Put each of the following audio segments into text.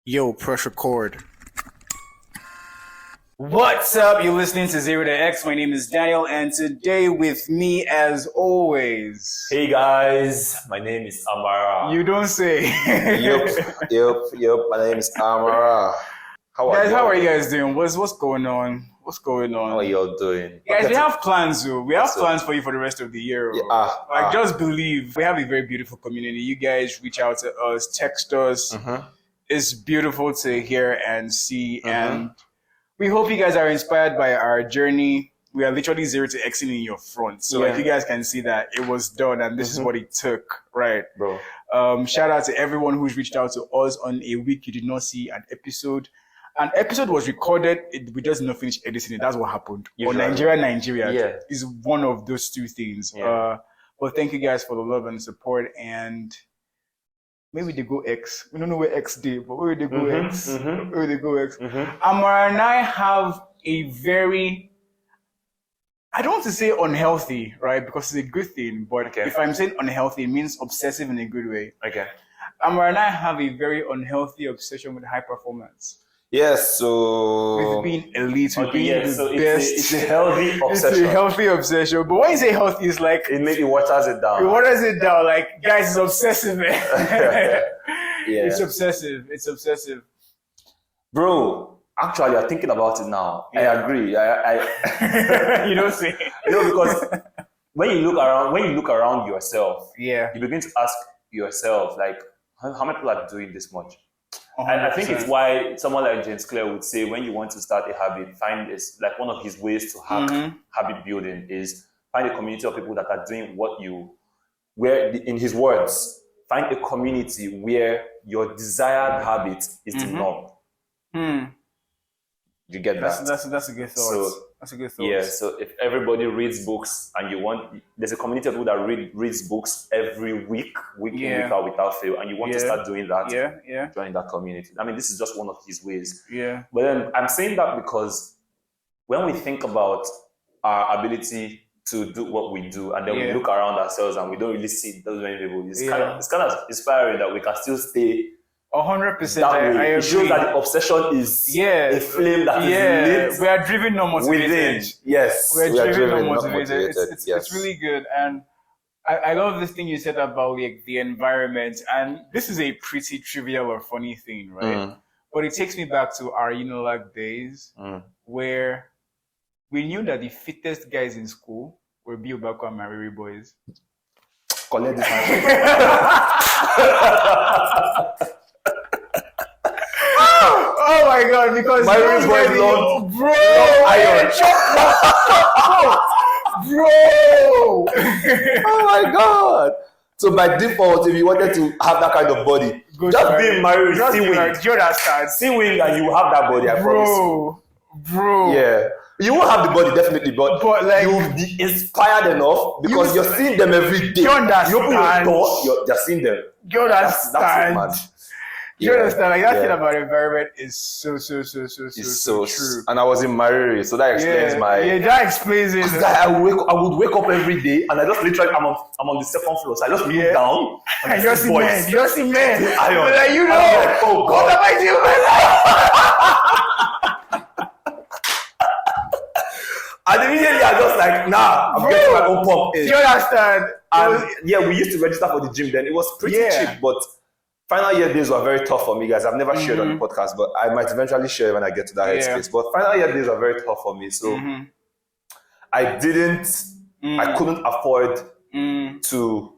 Yo, press record. What's up? You're listening to Zero to X. My name is Daniel, and today with me, as always. Hey guys, my name is Amara. You don't say. Yep. My name is Amara. How are you guys doing? What's going on? What's going on? How are y'all doing? Guys, we have plans, though. We have plans for you for the rest of the year. Just believe. We have a very beautiful community. You guys reach out to us, text us. Mm-hmm. It's beautiful to hear and see, and we hope you guys are inspired by our journey. We are literally 0 to Xing in your front, so like you guys can see that it was done, and this is what it took, right, bro? Shout out to everyone who's reached out to us on a week you did not see an episode. An episode was recorded, we just did not finish editing it. That's what happened. Usually. Or Nigeria is one of those two things. Yeah. But thank you guys for the love and support, and maybe they go X. We don't know where X did, but maybe they go X. Maybe they go X. Amara and I have a very, I don't want to say unhealthy, right? Because it's a good thing. But if I'm saying unhealthy, it means obsessive in a good way. Okay. Amara and I have a very unhealthy obsession with high performance. Yes, so With being elite, with being the so best. it's a healthy It's obsession. a healthy obsession. But when you say healthy, it's like, It maybe waters it down. what does it down? Like, guys, it's obsessive, man. It's obsessive. Bro, actually, I'm thinking about it now. I agree. You don't say. Because when you look around yourself, Yeah. you begin to ask yourself, like, how many people are doing this much? 100%. And I think it's why someone like James Clear would say, when you want to start a habit, find this, like one of his ways to hack habit building is find a community of people that are doing in his words, find a community where your desired habit is the norm. You get that? That's a good thought. That's a good thought. Yeah, so if everybody reads books and there's a community of people that reads books every week in, week out, without fail, and you want to start doing that, join that community. I mean, this is just one of his ways. Yeah. But then I'm saying that because when we think about our ability to do what we do, and then we look around ourselves and we don't really see those many people, it's kind of inspiring that we can still stay 100%. that way. I agree. It shows that the obsession is a flame that is lit. We are driven, not motivated. Within. Yes. We are driven, not not motivated. It's really good. And I love this thing you said about like the environment. And this is a pretty trivial or funny thing, right? But it takes me back to our Unilag days where we knew that the fittest guys in school were Bill Bako and Mariri boys. Collect this. Oh my god, because my boys love iron. Bro! oh my god. So by default, if you wanted to have that kind of body, just be married, see-wing. You understand? See-wing and you have that body, I promise. Bro. yeah, you won't have the body definitely, but like, you'll be inspired enough because you're seeing them every day. You understand? You open your door, you're seeing them. You understand? That's it, man. You understand? Like that thing about environment is so true. And I was in Mariri, so that explains that explains it. I would wake up every day, and I just literally I'm on the second floor, so I just look down and you see men. You see men. Iron. Like, you know, like, oh God, what am I doing with my life? And immediately I just like, I'm getting my own pump. You understand? And we used to register for the gym then. It was pretty cheap, but final year days were very tough for me, guys. I've never shared on the podcast, but I might eventually share when I get to that headspace. But final year days were very tough for me. So I couldn't afford to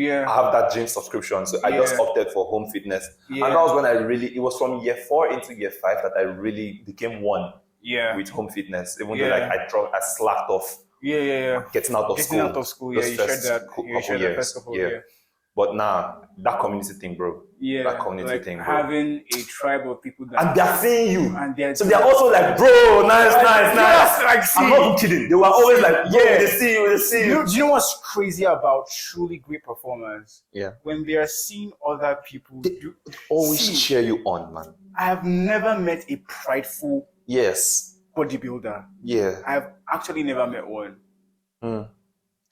have that gym subscription. So I just opted for home fitness. And that was when it was from year 4 into year 5 that I really became one with home fitness. Even though I slacked off getting out of school. You shared that. You shared that first couple of years. But that community thing, bro. That community thing, bro. Having a tribe of people that... And they're seeing you. And so they're also like, bro, nice. Like, I'm not kidding. They were always like, they see you. Do you know what's crazy about truly great performers? Yeah. When they are seeing other people always cheer you on, man. I have never met a prideful bodybuilder. Yeah. I have actually never met one.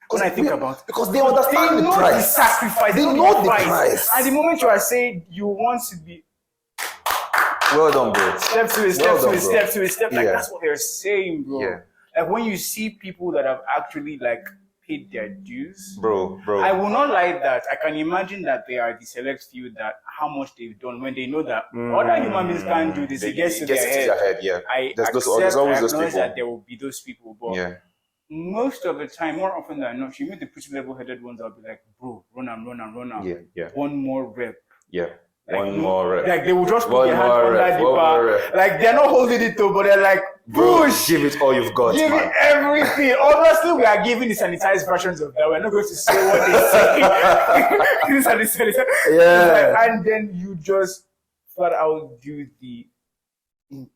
When I think about it. Because they understand the price. The sacrifice. They know the price. At the moment you are saying you want to be Well done, bro. Step to it, step to it, step to it, step. Like, that's what they're saying, bro. Yeah. Like, when you see people that have actually, like, paid their dues. Bro. I will not lie that I can imagine that they are the select few that how much they've done when they know that other human beings can't do this. It gets to their head. Yeah. There's always those acknowledge people. that there will be those people, but most of the time, more often than not, you meet the pretty level-headed ones. I'll be like, bro, run out. Yeah. One more rep. Yeah. Like, one more rep. Like, they will just put their hands under rep, the bar. Like, they're not holding it though, but they're like, push! Give it all you've got, Give man. it everything. Obviously, we are giving the sanitized versions of that. We're not going to say what they say. Yeah. Like, and then you just flat out do the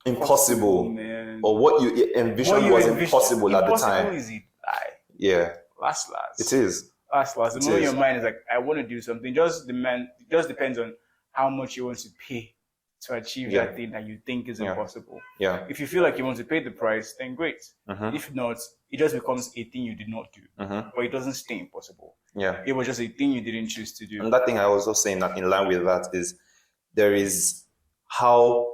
impossible. Man. Or what you envisioned was impossible at the time. Is it lie? Yeah. Last. It is. Last. The moment your mind is like, I want to do something, just depends on how much you want to pay to achieve that thing that you think is impossible. Yeah. If you feel like you want to pay the price, then great. If not, it just becomes a thing you did not do. But it doesn't stay impossible. Yeah. It was just a thing you didn't choose to do. And that thing I was also saying that in line with that is there is how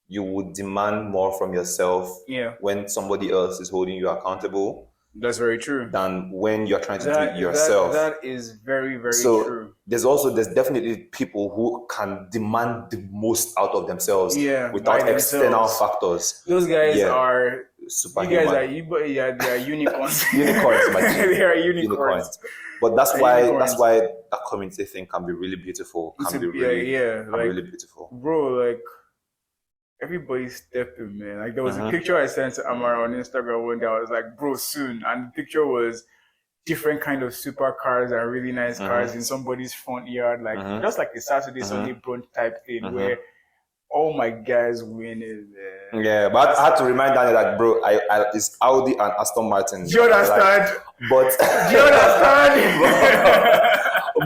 you would demand more from yourself when somebody else is holding you accountable. That's very true. Than when you're trying to do it yourself. That is very, very true. There's definitely people who can demand the most out of themselves without external factors. Those guys are superhuman. You guys they are unicorns. Unicorns, my G. They are unicorns. But that's why that community thing can be really beautiful. Really beautiful. Bro, like, everybody's stepping, man. Like, there was a picture I sent to Amara on Instagram one day. I was like, bro, soon. And the picture was different kind of supercars and really nice cars in somebody's front yard. Like, just like a Saturday, Sunday brunch type thing where all my guys winning, man. Yeah, but I had to remind Daniel that, bro, it's Audi and Aston Martin. Do you understand? But do you understand?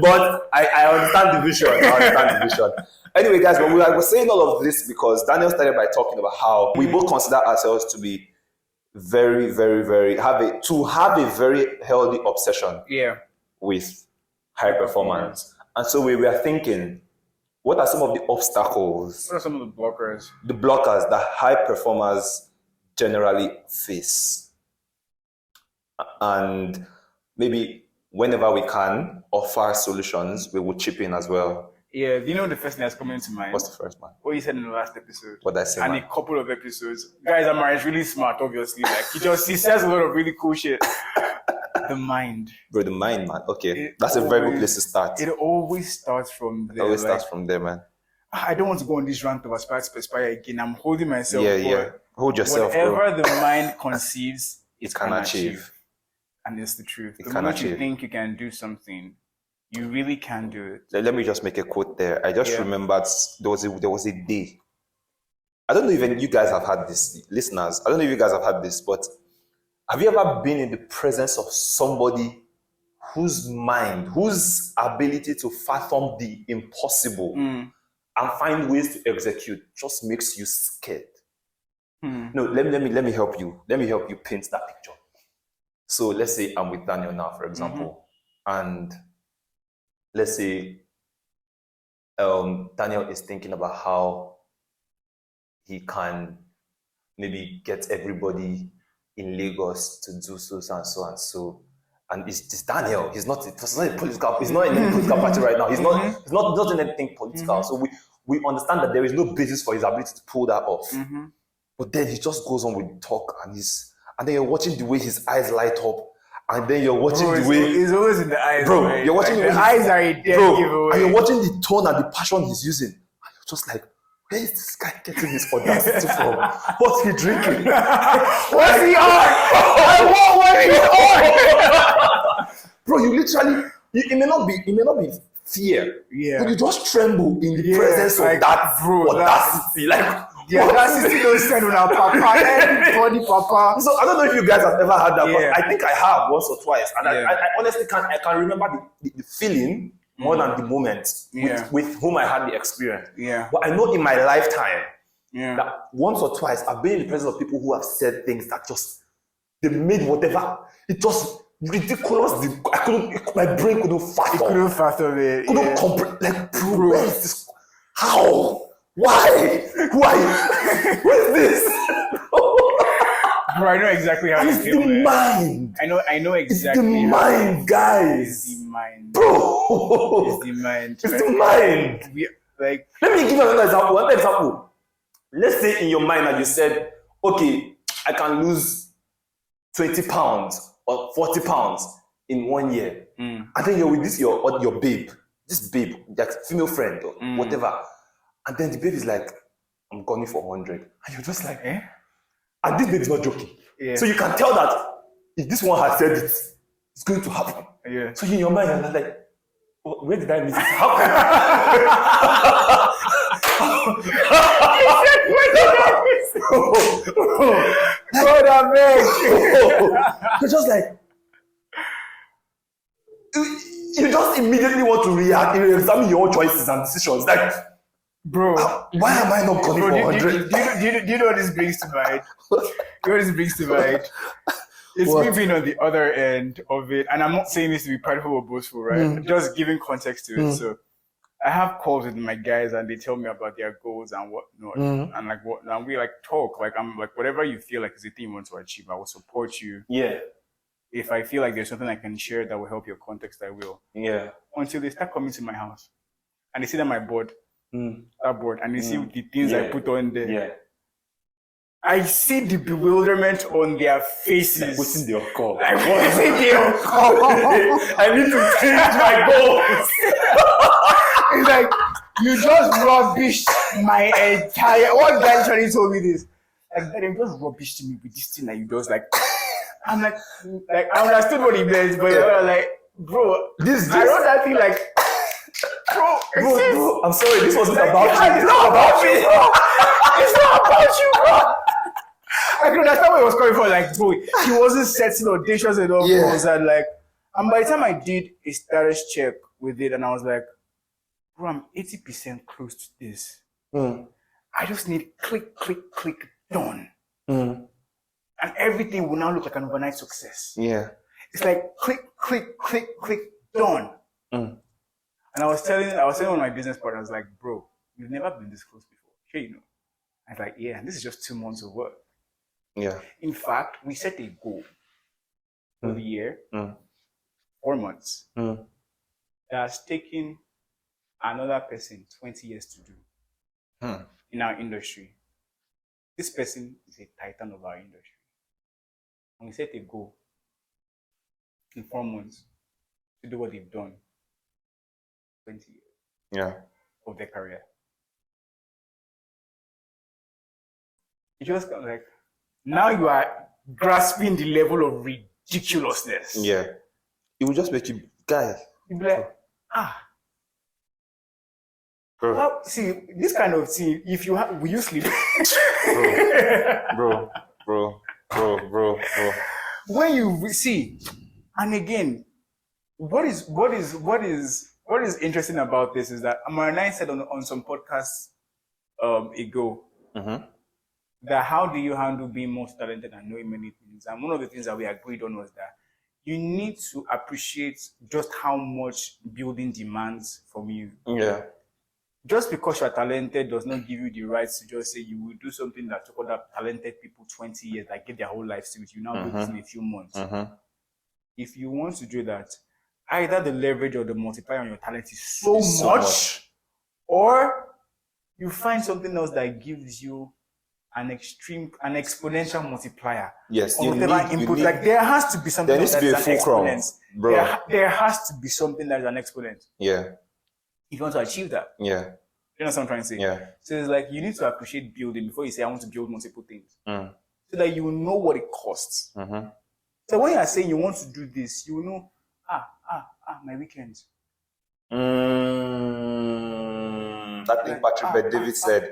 But I understand the vision. Anyway, guys, but we were saying all of this because Daniel started by talking about how we both consider ourselves to be very, very, very have a very healthy obsession with high performance. And so we were thinking, what are some of the obstacles? What are some of the blockers? The blockers that high performers generally face. And maybe whenever we can offer solutions, we will chip in as well. Yeah, you know the first thing that's coming to mind? What's the first one? What you said in the last episode. What I said, and a couple of episodes. Guys, Amara is really smart, obviously. Like, he says a lot of really cool shit. The mind. Bro, the mind, man. Okay. That's a very good place to start. It always starts from there. Starts from there, man. I don't want to go on this rant of aspire to perspire again. I'm holding myself. Hold yourself, whatever bro. the mind conceives, it can achieve. And it's the truth. The moment you think you can do something, you really can do it. Let me just make a quote there. I just remembered there was a day. I don't know if you guys have had this, listeners. I don't know if you guys have had this, but have you ever been in the presence of somebody whose mind, whose ability to fathom the impossible and find ways to execute just makes you scared? No, let me help you. Let me help you paint that picture. So let's say I'm with Daniel now, for example, and let's say Daniel is thinking about how he can maybe get everybody in Lagos to do so and so and so. And it's Daniel. He's not a political. He's not in any political party right now. He's not in anything political. So we understand that there is no basis for his ability to pull that off. But then he just goes on with talk, and then you're watching the way his eyes light up, and then you're watching the way he's always in the eyes, bro. Right? You're watching the eyes are a dead giveaway, and you're watching the tone and the passion he's using, and you're just like, where is this guy getting his audacity from? What's he drinking? What's he on? What is he on? Bro, you literally, it may not be fear, but you just tremble in the presence of that audacity, the audacity don't send on our papa, everybody papa. So I don't know if you guys have ever had that, but I think I have once or twice, and I honestly can remember the feeling more than the moment with whom I had the experience. But I know in my lifetime that once or twice I've been in the presence of people who have said things that they made whatever, it just ridiculous. My brain couldn't fathom. It couldn't fathom it. Couldn't comprehend. Like, bro, where is this? How? Why? Who are you? Who is this? Bro, I know exactly how you It's feel. the mind. I know exactly. It's the mind, guys. It's the mind. Bro. It's the mind. It's the mind. Let me give you another example. One example. Let's say in your mind that you said, okay, I can lose 20 pounds or 40 pounds in 1 year. And then you're with this your babe, that female friend or whatever. And then the babe is like, I'm going for 100. And you're just like, eh? And this babe is not joking. Yeah. So you can tell that if this one has said it, it's going to happen. Yeah. So in your mind, you're like, oh, where did I miss it? How? You're just like, you just immediately want to react, you examine your own choices and decisions. Like, bro, why am I not calling for 100? Do you know what this brings to mind? It's me being on the other end of it, and I'm not saying this to be prideful or boastful, right? Just giving context to it. So I have calls with my guys, and they tell me about their goals and whatnot, and we like talk. Like I'm like, whatever you feel like is the thing you want to achieve, I will support you. Yeah. If I feel like there's something I can share that will help your context, I will. Yeah. Until they start coming to my house, and they see that my board, that board, and they see the things I put on there. Yeah. I see the bewilderment on their faces. What's in their call? Like, what's in their call? I need to change my goals. It's like, you just rubbished my entire... One guy literally told me this. Like, they just rubbished me with this thing that you just like... I'm like I understood what he meant, but I was like, bro, I wrote that thing like... Bro, I'm sorry, this wasn't about you. It's not about me, bro. It's not about you, bro. I can understand what he was coming for. Like, bro, he wasn't setting auditions and all goals, and like, and by the time I did a status check with it, and I was like, bro, I'm 80% close to this. I just need click, done. And everything will now look like an overnight success. Yeah. It's like click, done. And I was telling one of my business partners, like, bro, you've never been this close before. Sure, you know. I was like, yeah, and this is just 2 months of work. Yeah. In fact, we set a goal for the year, 4 months. That's taken another person 20 years to do in our industry. This person is a titan of our industry. And we set a goal in 4 months to do what they've done 20 years of their career. It just kind of like, now you are grasping the level of ridiculousness. Yeah. It will just make you, guy. You'll be like, well, see, this kind of thing, if you have, will you sleep? Bro. When you see, and again, what is interesting about this is that Amara and I said on some podcasts ago that how do you handle being most talented and knowing many things? And one of the things that we agreed on was that you need to appreciate just how much building demands from you. Yeah. Just because you're talented does not give you the right to just say you will do something that took other talented people 20 years, that give their whole lives to it. You now do this in a few months. If you want to do that, either the leverage or the multiplier on your talent is so much, or you find something else that gives you an exponential multiplier. Yes, on whatever input. Like there has to be something that is an exponent. There has to be something that is an exponent. Yeah. If you want to achieve that. Yeah. You know what I'm trying to say? Yeah. So it's like you need to appreciate building before you say I want to build multiple things. So that you know what it costs. So when you are saying you want to do this, you know, my weekends. That thing Patrick Bet David said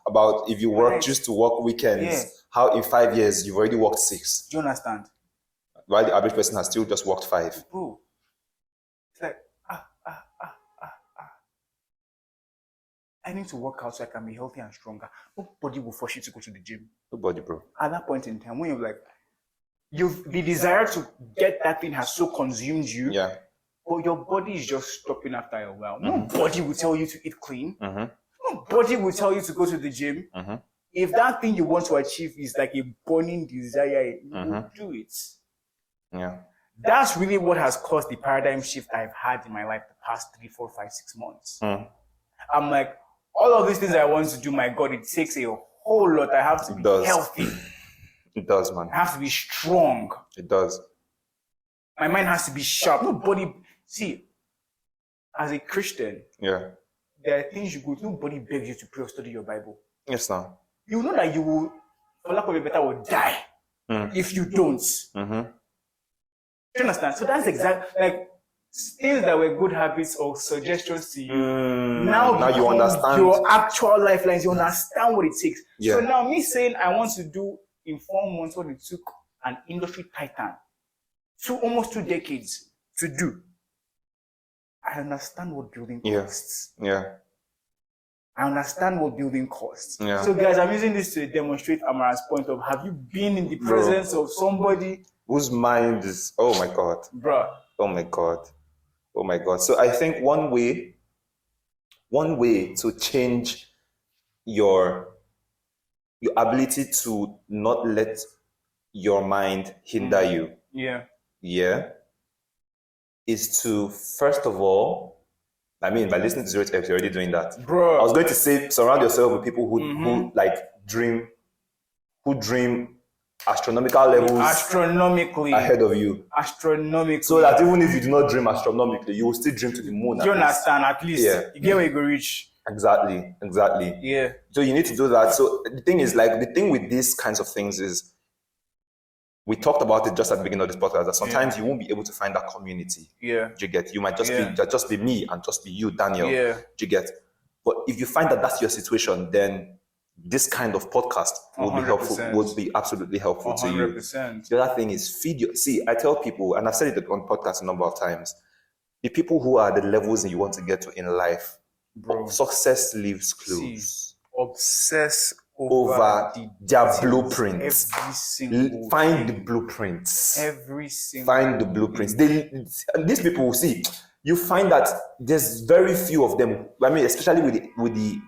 about if you work just to work weekends, how in 5 years you've already worked 6. Do you understand? While the average person has still just worked 5. Bro, it's like I need to work out so I can be healthy and stronger. Nobody will force you to go to the gym. Nobody, bro. At that point in time, when you're like, the desire to get that thing has so consumed you. Yeah. But your body is just stopping after a while. Nobody will tell you to eat clean. Nobody will tell you to go to the gym. If that thing you want to achieve is like a burning desire, you will do it. Yeah. That's really what has caused the paradigm shift I've had in my life the past 3, 4, 5, 6 months. I'm like, all of these things I want to do, my God, it takes a whole lot. I have to be healthy. It does, man. I have to be strong. It does. My mind has to be sharp. Nobody, see, as a Christian, there are things you go to. Nobody begs you to pray or study your Bible. Yes, now. You know that you will, for lack of a better word, die if you don't. Do you understand? So that's exactly like things that were good habits or suggestions to you. Now you understand your actual lifelines. You understand what it takes. Yeah. So now me saying I want to do in 4 months what it took an industry titan almost 2 decades to do. I understand what building costs. Yeah. I understand what building costs. Yeah. So guys, I'm using this to demonstrate Amara's point of, have you been in the presence of somebody whose mind is, oh my God. Bruh. Oh my God. Oh my God. So I think one way to change your ability to not let your mind hinder you. Yeah. Is to, first of all, I mean, by listening to Zero to X, you're already doing that. Bro. I was going to say, surround yourself with people who like dream astronomical levels astronomically ahead of you. Astronomically. So that even if you do not dream astronomically, you will still dream to the moon. Do you understand? At least you get where you go reach. Exactly. Yeah. So you need to do that. So the thing is, like, the thing with these kinds of things is, we talked about it just at the beginning of this podcast, that sometimes you won't be able to find that community. Yeah. Do you get? You might just be me and just be you, Daniel. Yeah. Do you get? But if you find that that's your situation, then this kind of podcast will be helpful, would be absolutely helpful 100%. To you. The other thing is see, I tell people, and I've said it on podcasts a number of times, the people who are the levels that you want to get to in life, success leaves clues. Obsess over their blueprints. Find the blueprints. Find the blueprints. These people will see. You find that there's very few of them. I mean, especially with the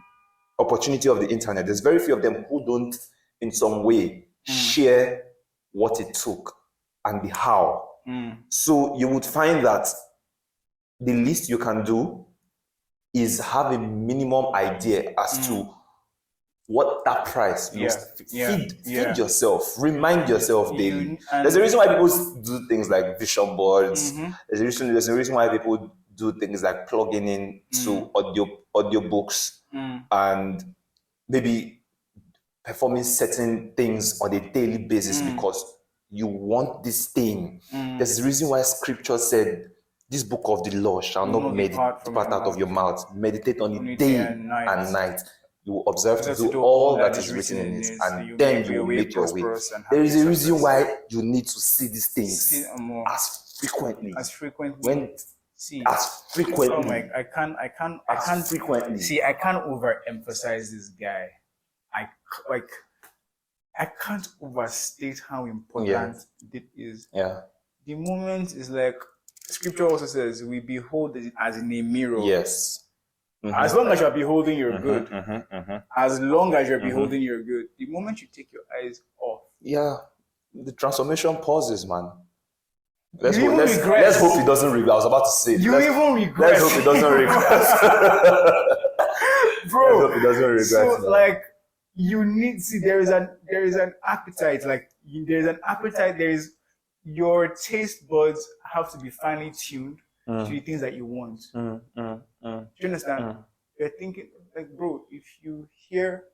opportunity of the internet, there's very few of them who don't, in some way, share what it took and the how. So you would find that the least you can do is have a minimum idea as to what that price means. Feed yourself. Remind yourself daily. There's a reason why people do things like vision boards. There's a reason why people do things like plugging in to audio books and maybe performing certain things on a daily basis because you want this thing. There's a reason why scripture said, this book of the law shall not depart out of your mouth. Meditate on it day and night. You will observe to do all that is written in it, and then you will make your way. There is a reason why you need to see these things as frequently. As frequently. Oh my, I can't frequently. See, I can't overemphasize this guy. I can't overstate how important it is. Yeah. The moment is like, scripture also says, we behold it as in a mirror. Yes. As long as you're beholding, you're good. As long as you're beholding, you're good. The moment you take your eyes off. Yeah. The transformation pauses, man. Let's hope it doesn't regress. I was about to say. Even regress. Let's hope it doesn't regress. Bro. Let's hope it doesn't regress. So, like, you need, see, there is an appetite. Like, there's an appetite. Your taste buds have to be finely tuned to the things that you want. Do you understand? You're thinking, like, bro, if you hear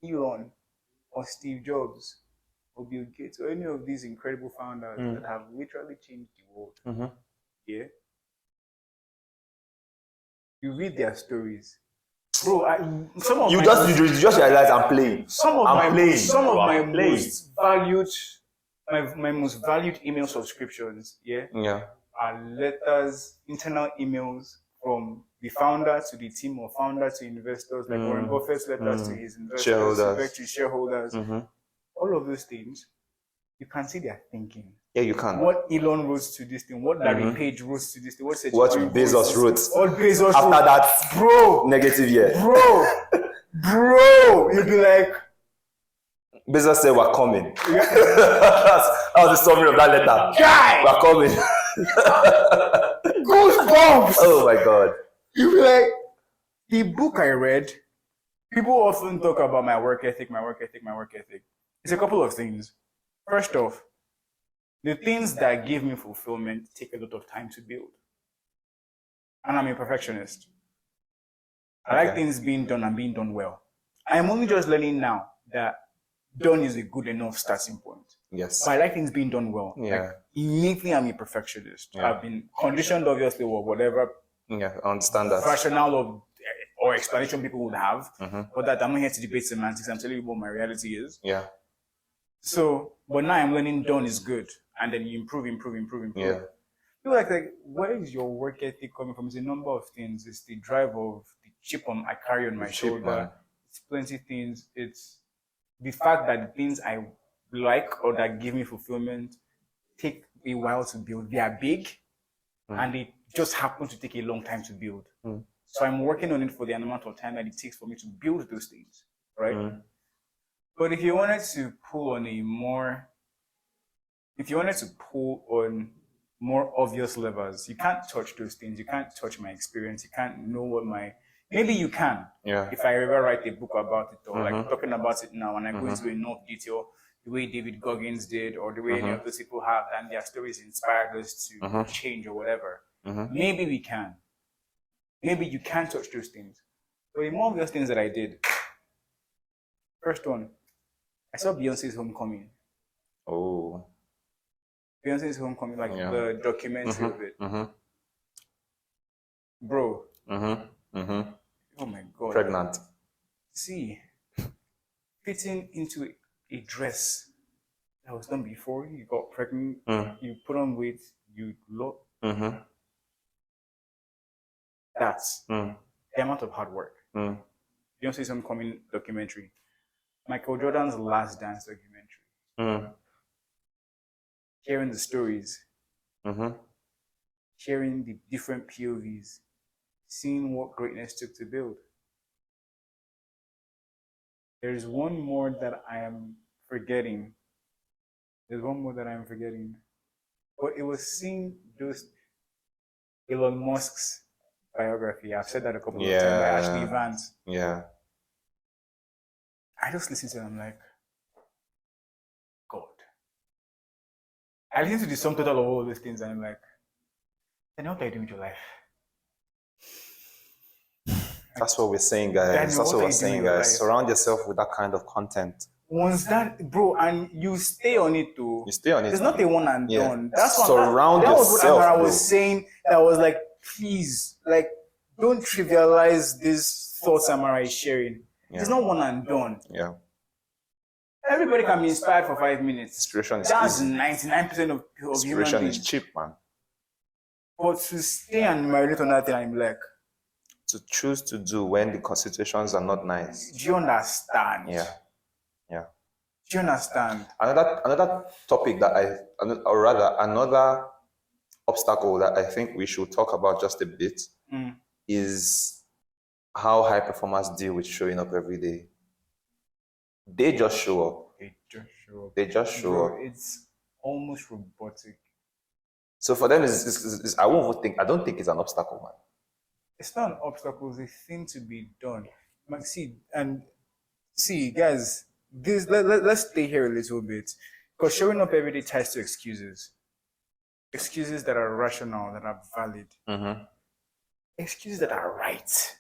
Elon or Steve Jobs or Bill Gates or any of these incredible founders that have literally changed the world, you read their stories. Bro, you just realize I'm playing. Some of my most valued email subscriptions, are letters, internal emails from the founder to the team or founder to investors, like Warren Buffett's letters to his investors, to shareholders. All of those things, you can see their thinking. Yeah, you can. What Elon wrote to this thing, what Larry Page wrote to this thing, what Bezos wrote. What Bezos After wrote. that Bro, negative year. bro, you'd be like, Bezos said we're coming. That was the summary of that letter. guy, We're coming. goosebumps. Oh my God. You'd be like, the book I read, people often talk about my work ethic. It's a couple of things. First off, the things that give me fulfillment take a lot of time to build. And I'm a perfectionist. I like things being done and being done well. I'm only just learning now that done is a good enough starting point. Yes. But I like things being done well. Yeah. Like, innately, I'm a perfectionist. Yeah. I've been conditioned, obviously, or whatever Yeah, I understand that. rationale or explanation people would have. But that I'm not here to debate semantics. I'm telling you what my reality is. Yeah. So, but now I'm learning done is good. And then you improve. Yeah. People like, where is your work ethic coming from? It's a number of things. It's the drive of the chip I carry on my shoulder. Man. It's plenty things. It's the fact that the things I like or that give me fulfillment take a while to build. They are big and they just happen to take a long time to build. So I'm working on it for the amount of time that it takes for me to build those things, right? But if you wanted to pull on more obvious levers, you can't touch those things. You can't touch my experience. You can't know maybe you can. Yeah. If I ever write a book about it or like talking about it now and I go into enough detail, the way David Goggins did or the way any of those people have, and their stories inspired us to change or whatever. Maybe we can. Maybe you can touch those things. But the more obvious things that I did, first one, I saw Beyonce's Homecoming. Oh. Beyonce's Homecoming, like the documentary of it. Bro. Oh my God. Pregnant. See, fitting into a dress that was done before you got pregnant, you put on weight, you look. That's the amount of hard work. Beyonce's Homecoming documentary. Michael Jordan's Last Dance documentary. Hearing the stories. Hearing the different POVs. Seeing what greatness took to build. There's one more that I am forgetting. But it was seeing those Elon Musk's biography. I've said that a couple of times by Ashley Vance. Yeah. I just listen to it and I'm like, God. I listen to the sum total of all those things and I'm like, then what are you doing with your life? That's what we're saying, guys. That's what we're saying, guys. Surround yourself with that kind of content. Once that, bro, and you stay on it too. You stay on it. It's not a one and done. That's Surround that was yourself. what Amara was saying. That was like, please, like, don't trivialize these thoughts Amara is sharing. Yeah. It's not one and done. Yeah. Everybody can be inspired for 5 minutes. Inspiration is That's easy. 99% of Inspiration human is cheap, man. But to stay and marinate on that thing, I'm like, to choose to do when the situations are not nice. Do you understand? Yeah. Yeah. Do you understand? Another topic that another obstacle that I think we should talk about just a bit is how high performers deal with showing up every day. They just show up. They just show up. It's almost robotic. So for them, I don't think it's an obstacle, man. It's not an obstacle, it's a thing to be done. See, guys, let's stay here a little bit. Because showing up every day ties to excuses. Excuses that are rational, that are valid. Excuses that are right.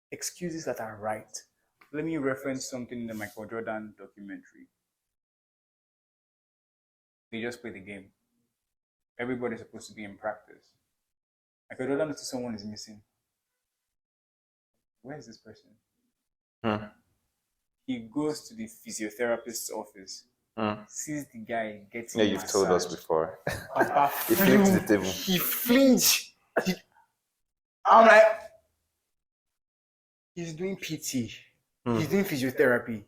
Excuses that are right. Let me reference something in the Michael Jordan documentary. They just play the game. Everybody's supposed to be in practice. Michael Jordan notices someone is missing. Where is this person? He goes to the physiotherapist's office. Sees the guy getting you've massaged. told us before. He flipped the table. He flinched. I'm like, he's doing PT. He's doing physiotherapy.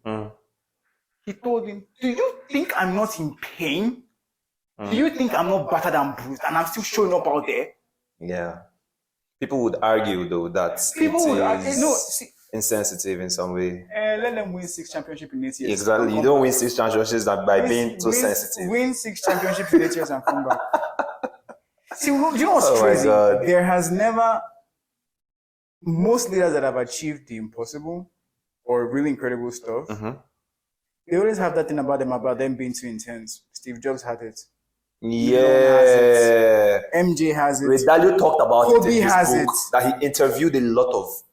He told him, do you think I'm not in pain? Do you think I'm not battered and bruised and I'm still showing up out there? Yeah. People would argue though that insensitive in some way. Let them win 6 championships in 8 years. Exactly. You don't win 6 championships by being too sensitive. Win 6 championships in 8 years and come back. See, do you know what's crazy? There has never, most leaders that have achieved the impossible or really incredible stuff, they always have that thing about them being too intense. Steve Jobs had it. Yeah. MJ has it. Ray Dalio talked about Kobe it in his has book, it. that he interviewed a lot of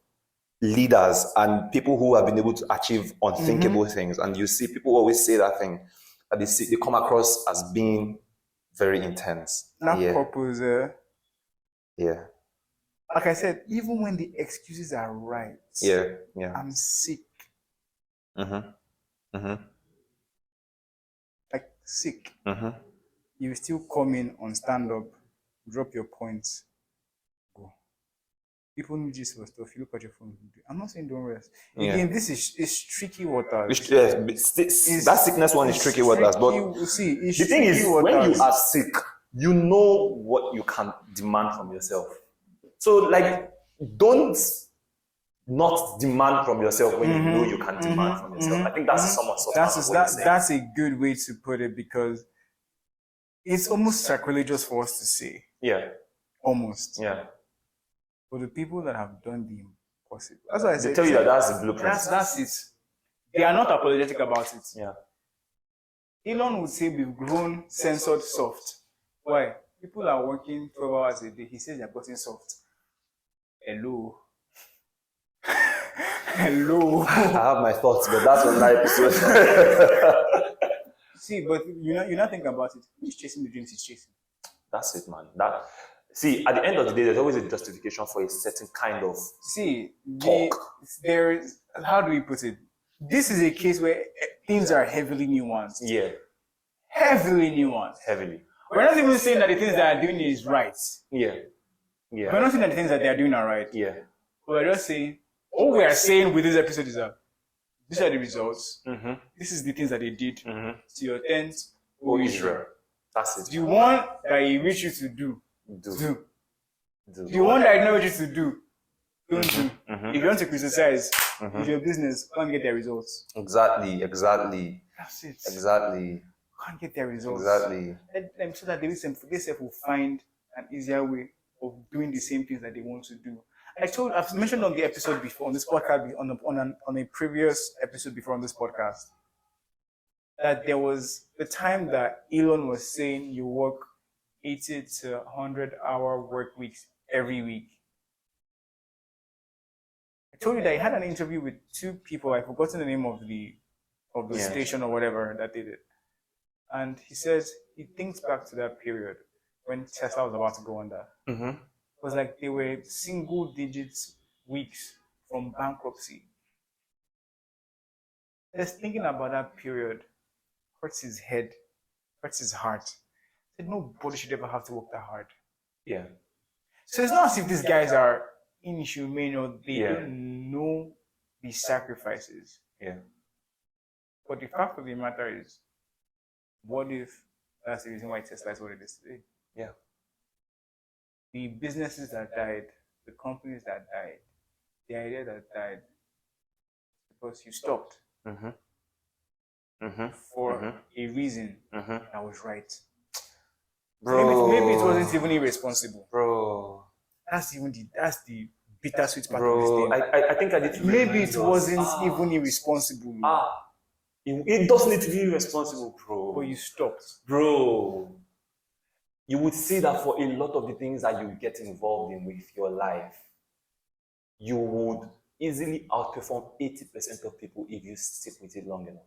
leaders and people who have been able to achieve unthinkable things. And you see, people always say that thing, that they come across as being very intense. That purpose, yeah. Like I said, even when the excuses are right, I'm sick. Like sick. You still come in on stand-up, drop your points, go. People need you for stuff. You look at your phone. I'm not saying don't rest. Again, this is tricky waters. That sickness one is tricky waters. But the thing is, when you are sick, you know what you can demand from yourself. So, like, don't not demand from yourself when you know you can demand from yourself. I think that's somewhat that's a good way to put it, because it's almost sacrilegious for us to say. Yeah. Almost. Yeah. For the people that have done the impossible. That's why I say. They tell you that that's the blueprint. That's it. They are not apologetic about it. Yeah. Elon would say we've grown censored soft. Why? People are working 12 hours a day. He says they're getting soft. Hello. Hello. I have my thoughts, but that's another episode. See, but you're not thinking about it. He's chasing the dreams he's chasing. That's it, man. See, at the end of the day, there's always a justification for a certain kind of talk. How do we put it? This is a case where things are heavily nuanced. Yeah. Heavily nuanced. Heavily. We're not even saying that the things that are doing is right. Yeah. Yeah. We're not saying that the things that they are doing are right. Yeah. We're just saying, all we are saying with this episode is that these are the results. This is the things that they did to your tent, O Israel. That's it. The one that he wished you to do. Do. The one that I know you to do. Don't do. If you want to criticize, it's your business. Go and get their results. Exactly. That's it. Exactly. Go and get their results. Exactly. Let them, so that they will find an easier way of doing the same things that they want to do. I've mentioned on the episode before, on this podcast, on a previous episode before on this podcast, that there was the time that Elon was saying you work 80 to 100-hour work weeks every week. I told you that he had an interview with 2 people. I've forgotten the name of the station or whatever that did it. And he says he thinks back to that period when Tesla was about to go under. It was like they were single digits weeks from bankruptcy. Just thinking about that period hurts his head, hurts his heart. He said nobody should ever have to work that hard. Yeah. So it's not as if these guys are inhumane or they don't know the sacrifices. Yeah. But the fact of the matter is, what if that's the reason why Tesla is what it is today? Yeah. The businesses that died, the companies that died, the idea that died, because you stopped for a reason that was right. Bro. Maybe it wasn't even irresponsible. Bro. That's the bittersweet part Bro, of this thing. I think I need to. Maybe it wasn't even irresponsible. It doesn't need to be irresponsible, bro. But you stopped. Bro. You would see that for a lot of the things that you get involved in with your life, you would easily outperform 80% of people if you stick with it long enough.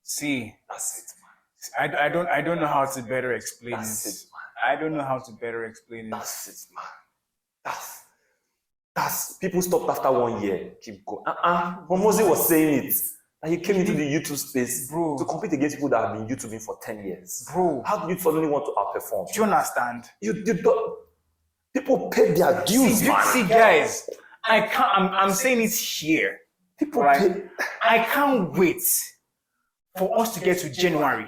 See, that's it, man. I don't know how to better explain That's it. it, man. I don't know how to better explain it. That's it, man. That's people stopped after 1 year. Keep going. Homozy was saying it. And he came into the YouTube space to compete against people that have been YouTubing for 10 years. Bro. How do you suddenly want to outperform? Do you understand? You don't. People pay their dues, man. See, guys, I'm saying it here. People right? I can't wait for us to get to January,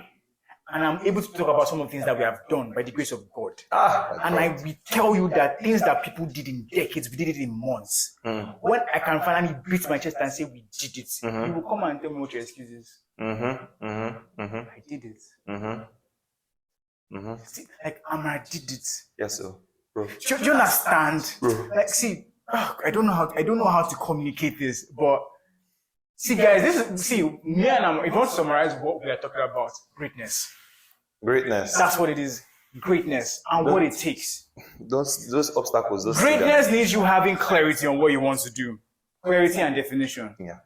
and I'm able to talk about some of the things that we have done by the grace of God. And I will tell you that things that people did in decades, we did it in months. When I can finally beat my chest and say we did it, you will come and tell me what your excuse is. I did it. See, like Amara did it. Yes, sir. Bro. Do you understand? Bro. Like, see, I don't know how to communicate this, but see, guys, me and Amara, if you want to summarize what we are talking about, greatness. Greatness. That's what it is. Greatness and what it takes. Those obstacles. Greatness needs you having clarity on what you want to do. Clarity and definition. Yeah.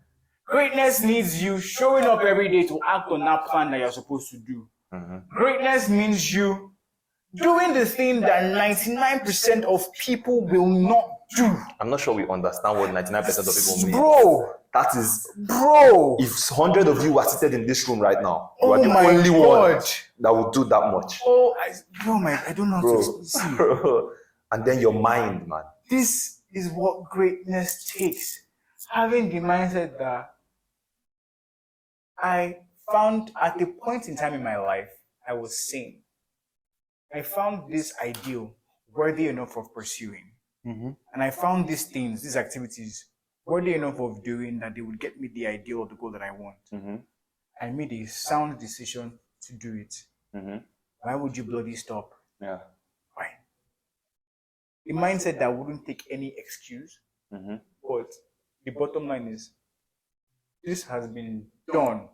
Greatness needs you showing up every day to act on that plan that you're supposed to do. Greatness means you doing the thing that 99% of people will not do. I'm not sure we understand what 99% of people mean. Bro. That is, bro. If 100 of you are seated in this room right now, you are Oh the my only God. one that will do that much. I don't know how to see. Bro. And then your mind, man. This is what greatness takes. Having the mindset that I found at a point in time in my life, I was sane. I found this ideal worthy enough of pursuing. And I found these things, these activities, worthy enough of doing that they would get me the ideal of the goal that I want. I made a sound decision to do it. Why would you bloody stop? Yeah. Why? A mindset that wouldn't take any excuse. But the bottom line is, this has been done.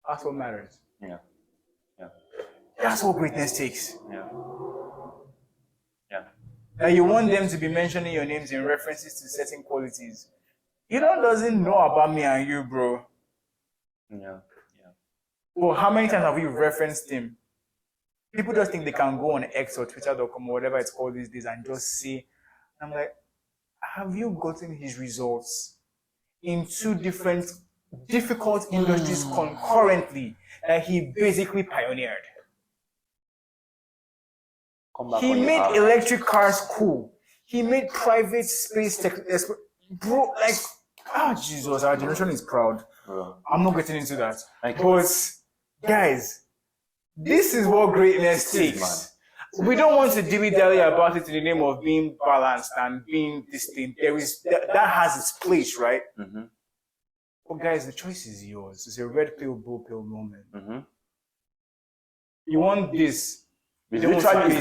That's what matters. Yeah. Yeah. That's what greatness takes. Yeah. Yeah. Now you want them to be mentioning your names in references to certain qualities. Elon doesn't know about me and you, bro. Yeah. Yeah. Well, how many times have we referenced him? People just think they can go on X or Twitter.com or whatever it's called these days and just see. I'm like, have you gotten his results in two different difficult industries concurrently that he basically pioneered? He made electric cars cool. He made private space tech. Bro, like, Jesus, our generation is proud. I'm not getting into that. But, guys, this is what greatness takes. We don't want to dilly-dally about it in the name of being balanced and being this thing. That has its place, right? But, guys, the choice is yours. It's a red pill, blue pill moment. You want this. It's literally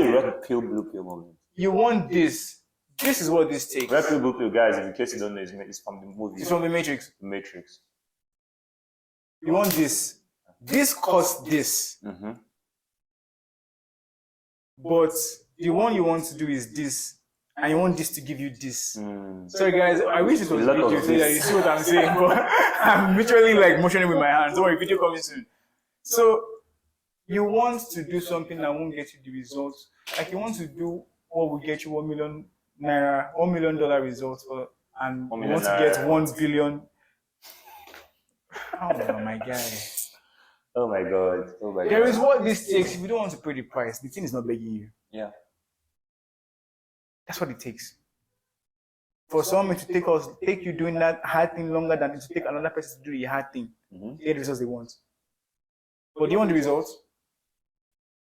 a red pill, blue pill moment. You want this. This is what this takes. Red pill, blue pill, guys, in case you don't know, it's from the movie. It's from the Matrix. The Matrix. You want this. This costs this. But the one you want to do is this. And you want this to give you this. Sorry, guys, I wish it was video so that you see what I'm saying. But I'm literally like motioning with my hands. Don't worry, video coming soon. So, you want to do something that won't get you the results. Like you want to do what will get you $1 million, $1 million results, and you want to get 1 billion. Oh my guy. Oh my God. Oh my God. There is what this takes. If you don't want to pay the price, the thing is not begging you. Yeah. That's what it takes. For someone to take you doing that hard thing longer than it to take another person to do the hard thing. Get the results they want. But do you want the results?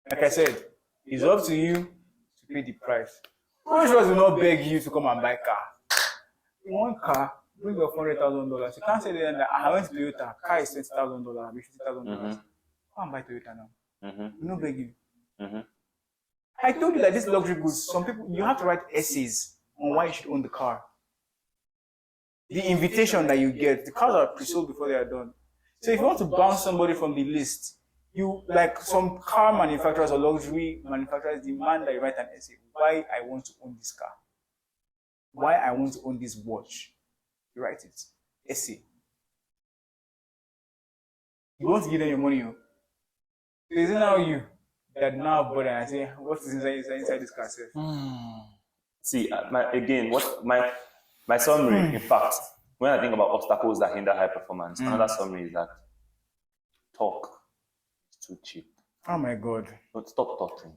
Like I said, it's up to you to pay the price. Which ones will not beg you to come and buy a car? You want a car, bring your $400,000. You can't say that I went to Toyota, car is $20,000, $50,000. Come and buy Toyota now. We not beg you. I told you that this luxury goods, some people, you have to write essays on why you should own the car. The invitation that you get, the cars are pre-sold before they are done. So if you want to bounce somebody from the list, you, like some car manufacturers or luxury manufacturers demand that you write an essay. Why I want to own this car. Why I want to own this watch. You write it. Essay. You want to give them your money. So is it now you that now bother and say, what is inside this car? See, my summary, in fact, when I think about obstacles that hinder high performance, another summary is that talk is too cheap. Oh my God. Don't stop talking.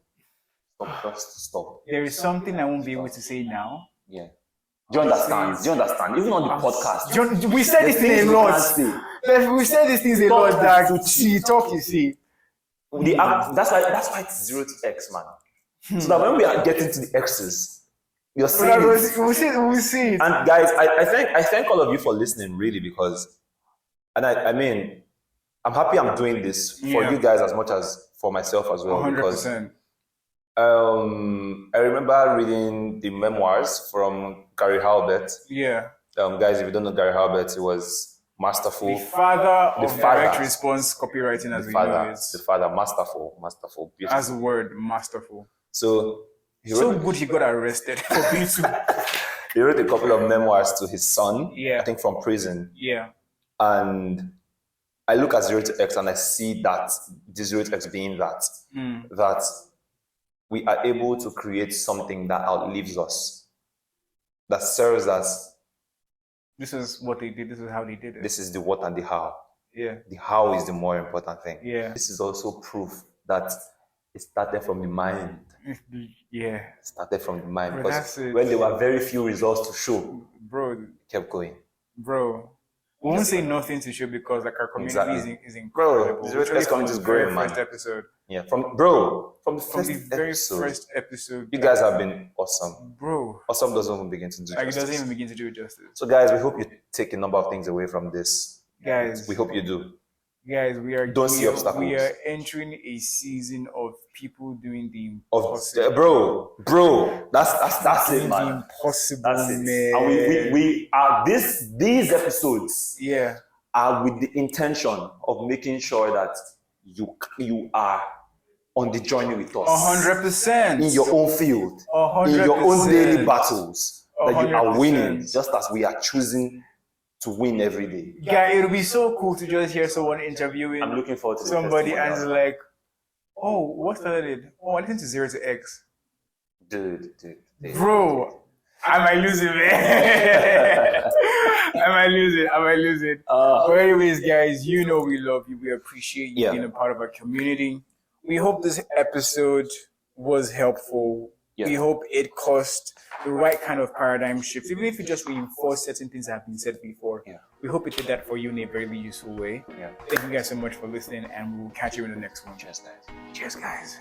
Just stop. There is something I won't be able to say now. Yeah. Do you understand? Even on the podcast. We said this thing a lot. Like, we say these things a lot that see, talk, you see. That's why it's 0 to X, man. So that when we are getting to the X's, you're seeing it. We'll see it. And guys, I thank all of you for listening, really, because, and I mean, I'm happy I'm doing this for you guys as much as for myself as well. 100%. Because I remember reading the memoirs from Gary Halbert. Yeah. Guys, if you don't know Gary Halbert, he was masterful. The father of direct response copywriting, as we know it. The father, masterful, beautiful. As a word, masterful. So he got arrested for being too. He wrote a couple of memoirs to his son, I think from prison. Yeah. And I look at 0 to X and I see that the 0 to X being that we are able to create something that outlives us, that serves us. This is what they did. This is how they did it. This is the what and the how. Yeah. The how is the more important thing. Yeah. This is also proof that it started from the mind. Yeah. It started from the mind. Bro, because when there were very few results to show, bro, kept going. Bro. We won't say nothing to show because like our community is incredible. Bro, this community is growing, man. First episode. Yeah, from the very first episode. You guys have been awesome. Bro. Awesome doesn't even begin to do justice. It doesn't even begin to do justice. So guys, we hope you take a number of things away from this. Guys. We hope you do. Guys, don't see obstacles. We are entering a season of people doing the impossible. Bro, that's it, man. The impossible, that's it. Man. And we are these episodes are with the intention of making sure that you are on the journey with us. 100%. In your own field. 100%. In your own daily battles. 100%. That you are winning, just as we are choosing to win every day. Yeah, it would be so cool to just hear someone interviewing. I'm looking forward to somebody and it's like, oh, what started it? Oh, I listened to 0 to X. Dude. Bro, I might lose it, man. I might lose it. But anyways, guys, you know we love you. We appreciate you being a part of our community. We hope this episode was helpful. Yeah. We hope it caused the right kind of paradigm shifts, even if it just reinforced certain things that have been said before. Yeah. We hope it did that for you in a very useful way. Yeah. Thank you guys so much for listening, and we'll catch you in the next one. Cheers, guys.